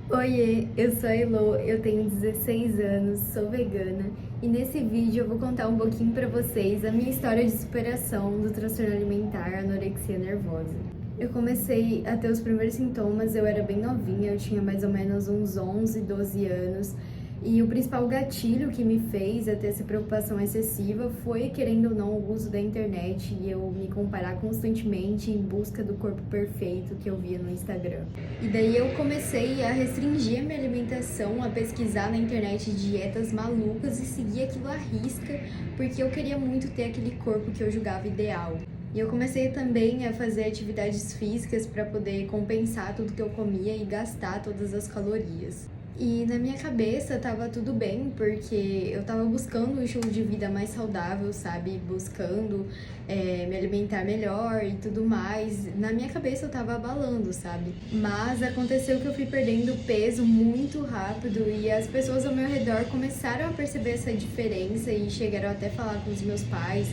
Oiê, eu sou a Elo, eu tenho 16 anos, sou vegana e nesse vídeo eu vou contar um pouquinho pra vocês a minha história de superação do transtorno alimentar anorexia nervosa. Eu comecei a ter os primeiros sintomas, eu era bem novinha, eu tinha mais ou menos uns 11, 12 anos. E o principal gatilho que me fez a ter essa preocupação excessiva foi, querendo ou não, o uso da internet e eu me comparar constantemente em busca do corpo perfeito que eu via no Instagram. E daí eu comecei a restringir a minha alimentação, a pesquisar na internet dietas malucas e seguir aquilo à risca, porque eu queria muito ter aquele corpo que eu julgava ideal. E eu comecei também a fazer atividades físicas para poder compensar tudo que eu comia e gastar todas as calorias. E na minha cabeça tava tudo bem, porque eu tava buscando um estilo de vida mais saudável, sabe? Buscando me alimentar melhor e tudo mais. Na minha cabeça eu tava abalando, sabe? Mas aconteceu que eu fui perdendo peso muito rápido e as pessoas ao meu redor começaram a perceber essa diferença e chegaram até a falar com os meus pais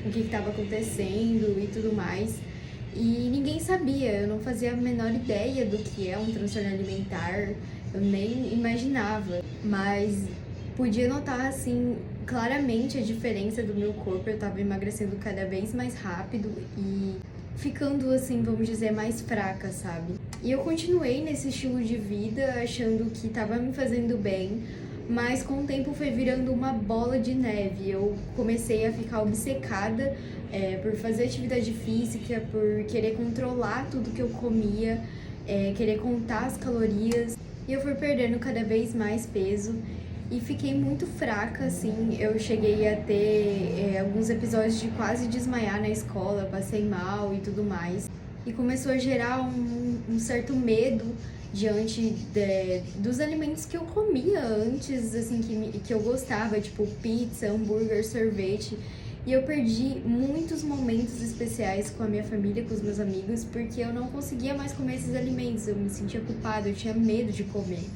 o que estava acontecendo e tudo mais. E ninguém sabia, eu não fazia a menor ideia do que é um transtorno alimentar, eu nem imaginava, mas podia notar assim claramente a diferença do meu corpo. Eu tava emagrecendo cada vez mais rápido e ficando assim, vamos dizer, mais fraca, sabe? E eu continuei nesse estilo de vida achando que tava me fazendo bem, mas com o tempo foi virando uma bola de neve. Eu comecei a ficar obcecada por fazer atividade física, por querer controlar tudo que eu comia, querer contar as calorias. E eu fui perdendo cada vez mais peso e fiquei muito fraca, assim. Eu cheguei a ter alguns episódios de quase desmaiar na escola, passei mal e tudo mais. E começou a gerar um certo medo diante dos alimentos que eu comia antes, assim, que eu gostava, tipo pizza, hambúrguer, sorvete. E eu perdi muitos momentos especiais com a minha família, com os meus amigos, porque eu não conseguia mais comer esses alimentos. Eu me sentia culpada, eu tinha medo de comer,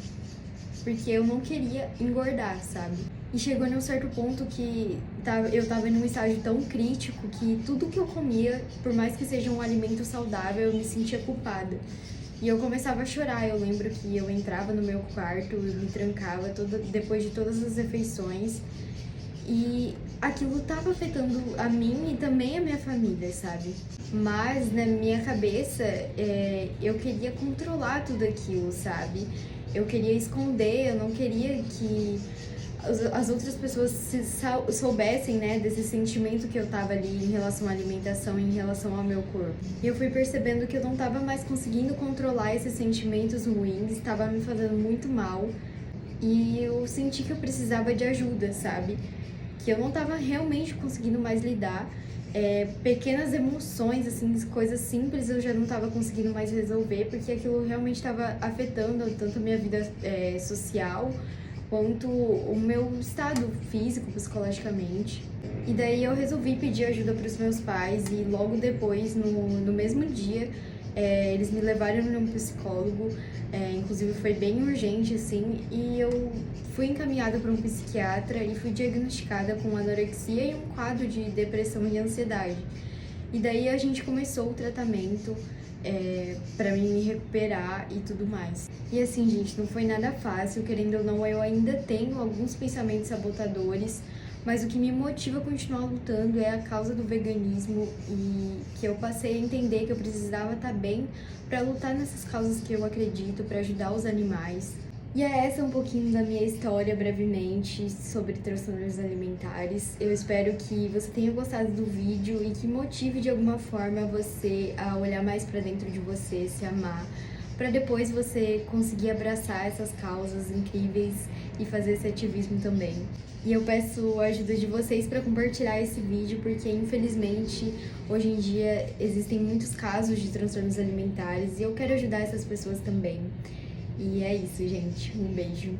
porque eu não queria engordar, sabe? E chegou num certo ponto que eu tava num estágio tão crítico que tudo que eu comia, por mais que seja um alimento saudável, eu me sentia culpada. E eu começava a chorar. Eu lembro que eu entrava no meu quarto, eu me trancava depois de todas as refeições. E aquilo tava afetando a mim e também a minha família, sabe? Mas na minha cabeça, eu queria controlar tudo aquilo, sabe? Eu queria esconder, eu não queria que as outras pessoas soubessem, né, desse sentimento que eu tava ali em relação à alimentação, em relação ao meu corpo. E eu fui percebendo que eu não tava mais conseguindo controlar esses sentimentos ruins, estava me fazendo muito mal. E eu senti que eu precisava de ajuda, sabe? Que eu não tava realmente conseguindo mais lidar. Pequenas emoções, assim, coisas simples eu já não tava conseguindo mais resolver, porque aquilo realmente estava afetando tanto a minha vida social, quanto o meu estado físico, psicologicamente. E daí eu resolvi pedir ajuda para os meus pais e logo depois, no mesmo dia, eles me levaram num psicólogo, inclusive foi bem urgente, assim, e eu fui encaminhada para um psiquiatra e fui diagnosticada com anorexia e um quadro de depressão e ansiedade. E daí a gente começou o tratamento para mim me recuperar e tudo mais. E assim, gente, não foi nada fácil, querendo ou não, eu ainda tenho alguns pensamentos sabotadores, mas o que me motiva a continuar lutando é a causa do veganismo e que eu passei a entender que eu precisava estar bem para lutar nessas causas que eu acredito, para ajudar os animais. E essa é um pouquinho da minha história, brevemente, sobre transtornos alimentares. Eu espero que você tenha gostado do vídeo e que motive de alguma forma você a olhar mais para dentro de você, se amar, para depois você conseguir abraçar essas causas incríveis e fazer esse ativismo também. E eu peço a ajuda de vocês para compartilhar esse vídeo, porque infelizmente hoje em dia existem muitos casos de transtornos alimentares e eu quero ajudar essas pessoas também. E é isso, gente. Um beijo.